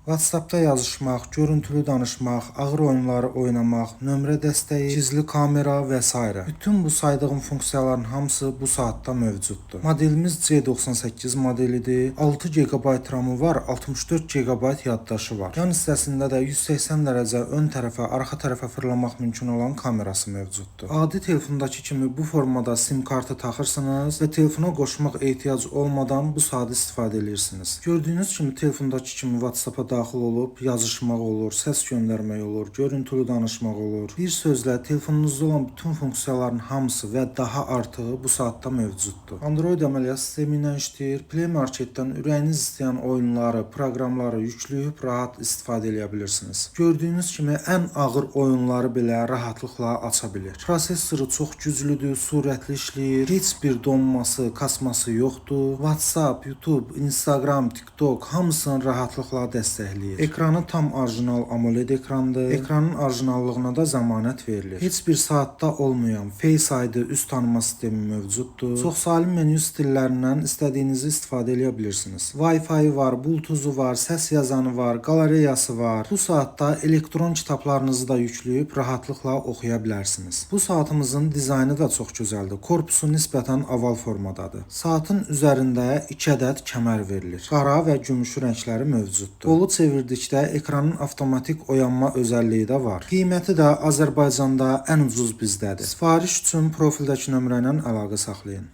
WhatsApp-da yazışmaq, görüntülü danışmaq, ağır oyunları oynamaq, nömrə dəstəyi, gizli kamera və s. Bütün bu saydığım funksiyaların hamısı bu saatda mövcuddur. Modelimiz C98 modelidir. 6 GB RAM-ı var, 64 GB yaddaşı var. Yan hissəsində də 180 dərəcə ön tərəfə, arxa tərəfə fırlamaq mümkün olan kamerası mövcuddur. Adi telefondakı kimi bu formada sim kartı taxırsınız və telefona qoşmaq ehtiyac olmadan bu saatı istifadə edirsiniz. Gördüyünüz kimi telefondakı kimi WhatsApp-a daxil olub yazışmaq olur, səs göndərmək olur, görüntülü danışmaq olur. Bir sözlə telefonunuzda olan bütün funksiyaların hamısı və daha artığı bu saatda mövcuddur. Android əməliyyat sistemi ilə işləyir. Play Marketdən ürəyiniz istəyən oyunları, proqramları yükləyib rahat istifadə edə bilirsiniz. Gördüyünüz kimi ən ağır oyunları belə rahatlıqla aça bilir. Prosesoru çox güclüdür, sürətli işləyir, heç bir donması, kasması yoxdur. WhatsApp, YouTube, Instagram, TikTok hamısını rahatlıqla dəstəkləyir. Ekranı tam orijinal AMOLED ekrandır. Ekranın orijinallığına da zəmanət verilir. Heç bir saatda olmayan Face ID üz tanıma sistemi mövcuddur. Çoxsaylı menyu stillərindən istədiyinizi istifadə edə bilirsiniz. Wi-Fi var, Bluetooth var, səs yazanı var, qalereyası var. Bu saatda elektron kitablarınızı da yükləyib rahatlıqla oxuya bilərsiniz. Bu saatımızın dizaynı da çox gözəldir. Korpusu nisbətən oval formadadır. Saatın üzərində 2 ədəd kəmər verilir. Qara və gümüşü rəngləri mövcuddur. Qolu çevirdikdə ekranın avtomatik oyanma özəlliyi də var. Qiyməti də Azərbaycanda ən ucuz bizdədir. Sifariş üçün profildəki nömrə ilə əlaqə saxlayın.